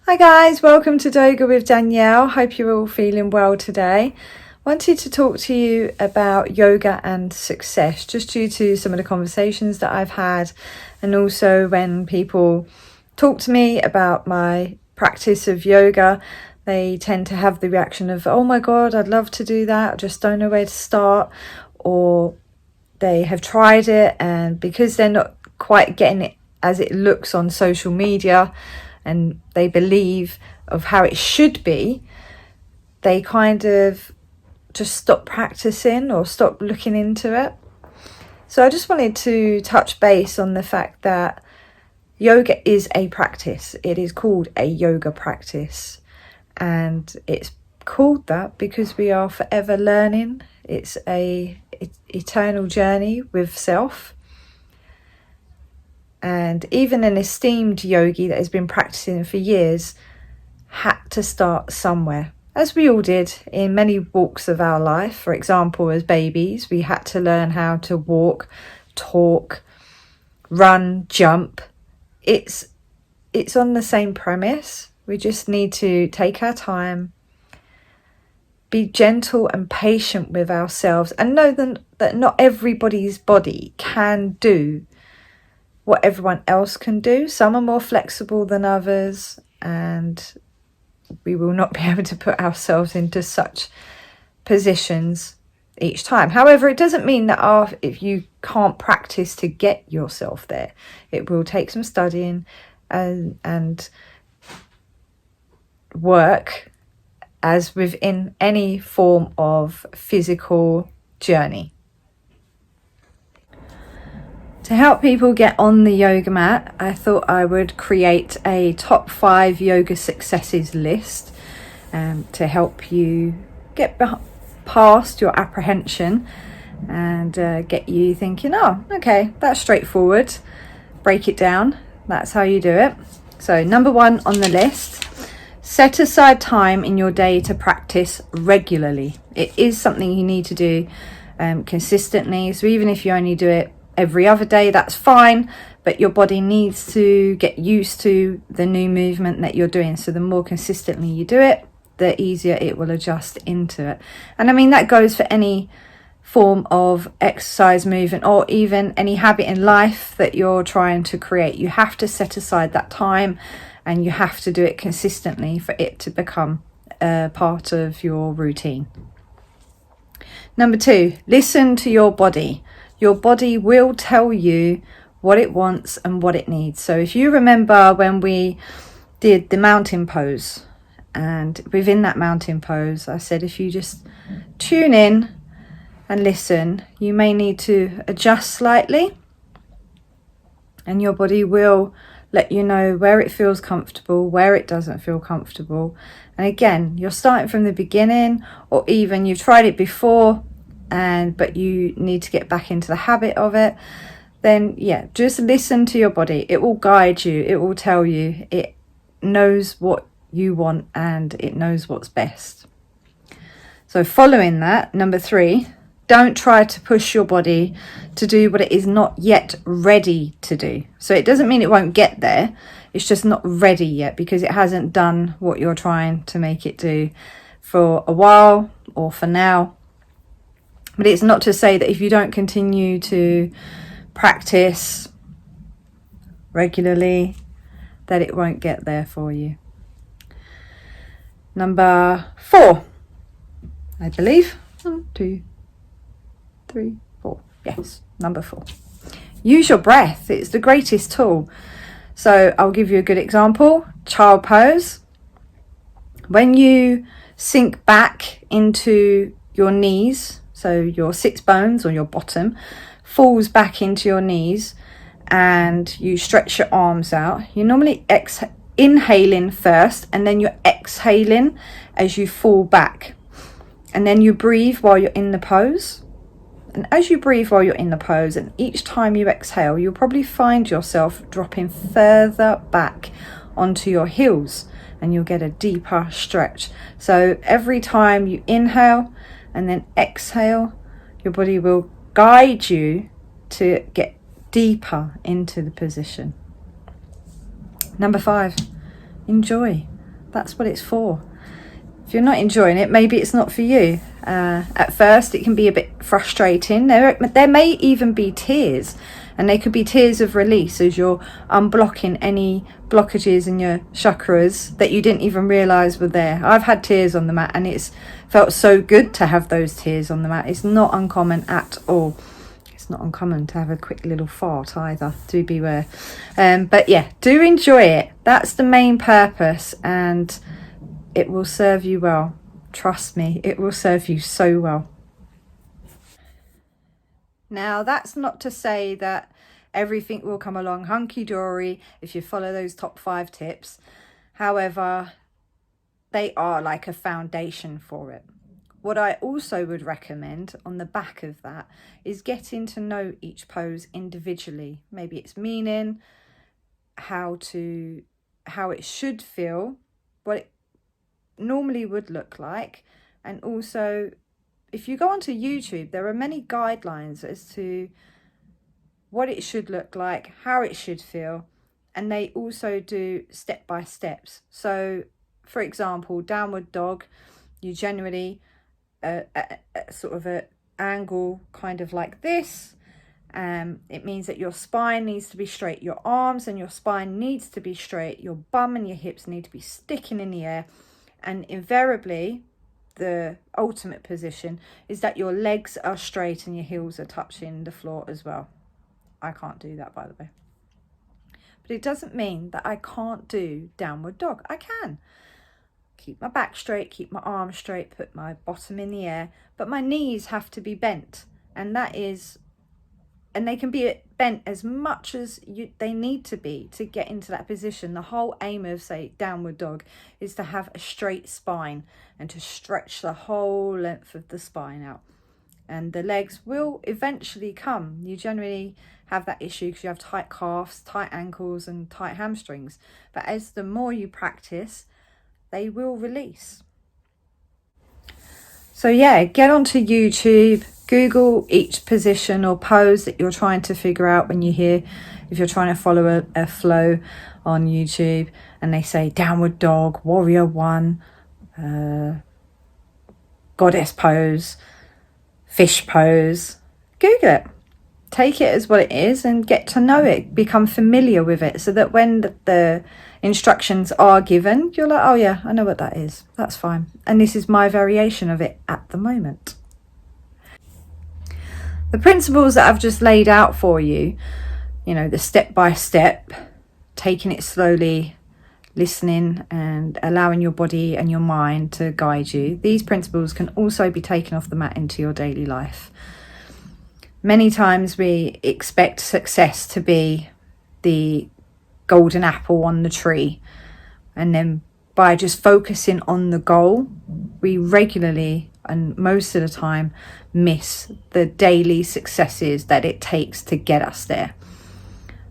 Hi guys, welcome to Doga with Danielle. Hope you're all feeling well today. Wanted to talk to you about yoga and success, just due to some of the conversations that I've had, and also when people talk to me about my practice of yoga, they tend to have the reaction of, oh my God, I'd love to do that, I just don't know where to start, or they have tried it and because they're not quite getting it as it looks on social media, and they believe of how it should be, they kind of just stop practicing or stop looking into it. So I just wanted to touch base on the fact that yoga is a practice. It is called a yoga practice, and it's called that because we are forever learning. It's a eternal journey with self. And even an esteemed yogi that has been practicing for years had to start somewhere, as we all did in many walks of our life. For example, as babies, we had to learn how to walk, talk, run, jump. It's on the same premise. We just need to take our time, be gentle and patient with ourselves, and know that not everybody's body can do what everyone else can do. Some are more flexible than others, and we will not be able to put ourselves into such positions each time. However, it doesn't mean that if you can't practice to get yourself there. It will take some studying and work, as within any form of physical journey. To help people get on the yoga mat, I thought I would create a top 5 yoga successes list to help you get past your apprehension and get you thinking, oh, okay, that's straightforward. Break it down. That's how you do it. So number 1 on the list, set aside time in your day to practice regularly. It is something you need to do consistently. So even if you only do it every other day, that's fine, but your body needs to get used to the new movement that you're doing. So the more consistently you do it, the easier it will adjust into it. And I mean, that goes for any form of exercise, movement, or even any habit in life that you're trying to create. You have to set aside that time, and you have to do it consistently for it to become a part of your routine. Number 2, listen to your body. Your body will tell you what it wants and what it needs. So if you remember when we did the mountain pose, and within that mountain pose, I said if you just tune in and listen, you may need to adjust slightly, and your body will let you know where it feels comfortable, where it doesn't feel comfortable. And again, you're starting from the beginning, or even you've tried it before but you need to get back into the habit of it, then yeah, just listen to your body. It will guide you. It will tell you. It knows what you want and it knows what's best. So following that, number 3, don't try to push your body to do what it is not yet ready to do. So it doesn't mean it won't get there. It's just not ready yet because it hasn't done what you're trying to make it do for a while or for now. But it's not to say that if you don't continue to practice regularly, that it won't get there for you. Number 4, I believe. 1, 2, 3, 4. Yes, number 4. Use your breath. It's the greatest tool. So I'll give you a good example. Child pose. When you sink back into your knees, so your sits bones or your bottom falls back into your knees, and you stretch your arms out, you normally inhaling first, and then you're exhaling as you fall back. And then you breathe while you're in the pose. And as you breathe while you're in the pose, and each time you exhale, you'll probably find yourself dropping further back onto your heels, and you'll get a deeper stretch. So every time you inhale and then exhale, your body will guide you to get deeper into the position. Number 5, enjoy. That's what it's for. If you're not enjoying it, maybe it's not for you. At first, it can be a bit frustrating. There may even be tears, and they could be tears of release as you're unblocking any blockages in your chakras that you didn't even realize were there. I've had tears on the mat, and it's felt so good to have those tears on the mat. It's not uncommon at all. It's not uncommon to have a quick little fart either, do beware. But yeah, do enjoy it. That's the main purpose, and it will serve you well. Trust me, it will serve you so well. Now, that's not to say that everything will come along hunky-dory if you follow those top 5 tips. However, they are like a foundation for it. What I also would recommend on the back of that is getting to know each pose individually. Maybe its meaning, how it should feel, what it normally would look like, and also if you go onto YouTube, there are many guidelines as to what it should look like, how it should feel, and they also do step by steps. So for example, downward dog, you generally sort of a angle kind of like this. It means that your spine needs to be straight, your arms and your spine needs to be straight, your bum and your hips need to be sticking in the air, and invariably the ultimate position is that your legs are straight and your heels are touching the floor as well. I can't do that, by the way, but it doesn't mean that I can't do downward dog. I can keep my back straight, keep my arms straight, put my bottom in the air, but my knees have to be bent, and they can be bent as much as they need to be to get into that position. The whole aim of, say, downward dog is to have a straight spine and to stretch the whole length of the spine out. And the legs will eventually come. You generally have that issue because you have tight calves, tight ankles and tight hamstrings. But as the more you practice, they will release. So yeah, get onto YouTube, Google each position or pose that you're trying to figure out when you hear, if you're trying to follow a flow on YouTube and they say downward dog, warrior 1, goddess pose, fish pose. Google it. Take it as what it is and get to know it, become familiar with it, so that when the instructions are given, you're like, oh yeah, I know what that is. That's fine. And this is my variation of it at the moment. The principles that I've just laid out for you, the step by step, taking it slowly, listening and allowing your body and your mind to guide you. These principles can also be taken off the mat into your daily life. Many times we expect success to be the golden apple on the tree, and then by just focusing on the goal, we regularly and most of the time miss the daily successes that it takes to get us there.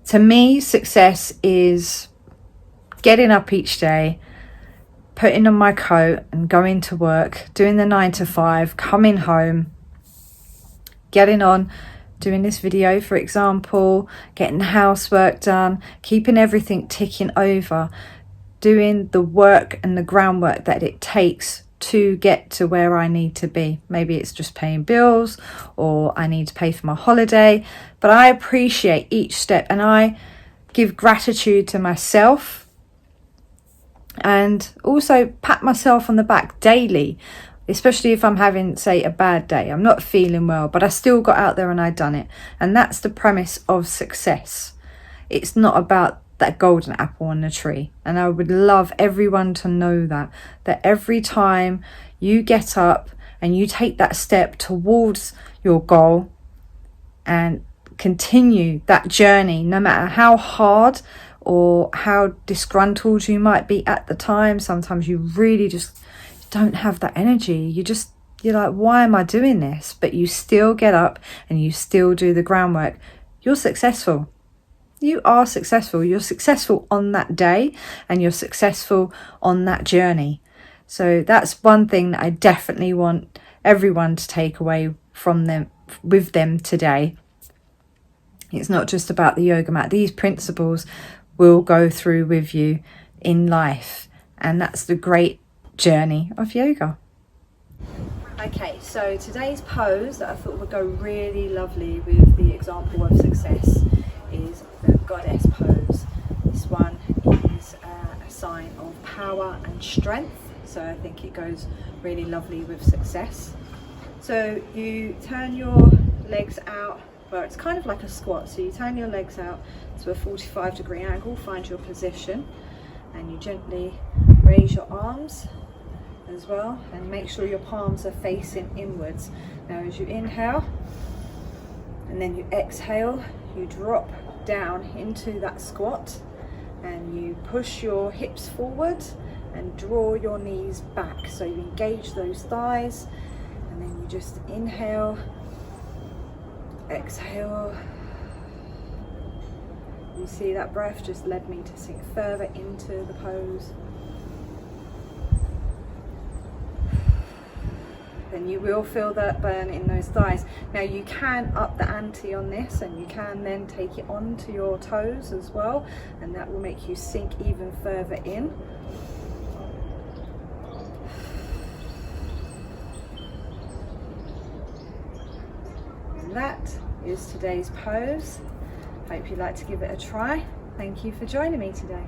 To me, success is getting up each day, putting on my coat and going to work, doing the 9 to 5, coming home, getting on, doing this video, for example, getting the housework done, keeping everything ticking over, doing the work and the groundwork that it takes to get to where I need to be. Maybe it's just paying bills or I need to pay for my holiday, but I appreciate each step and I give gratitude to myself and also pat myself on the back daily, especially if I'm having, say, a bad day. I'm not feeling well, but I still got out there and I done it. And that's the premise of success. It's not about that golden apple on the tree. And I would love everyone to know that every time you get up and you take that step towards your goal and continue that journey, no matter how hard or how disgruntled you might be at the time, sometimes you really just don't have that energy. You're like, why am I doing this? But you still get up and you still do the groundwork. You're successful. You are successful. You're successful on that day and you're successful on that journey. So that's one thing that I definitely want everyone to take away from them, with them today. It's not just about the yoga mat. These principles will go through with you in life And that's the great journey of yoga. Okay, so today's pose that I thought would go really lovely with the example of success is the goddess pose. This one is a sign of power and strength, so I think it goes really lovely with success. So you turn your legs out, well, it's kind of like a squat, so you turn your legs out to a 45-degree angle, find your position, and you gently raise your arms as well, and make sure your palms are facing inwards. Now as you inhale and then you exhale, you drop down into that squat and you push your hips forward and draw your knees back, so you engage those thighs, and then you just inhale, exhale. You see that breath just led me to sink further into the pose. And you will feel that burn in those thighs. Now you can up the ante on this, and you can then take it onto your toes as well, and that will make you sink even further in. And that is today's pose. Hope you'd like to give it a try. Thank you for joining me today.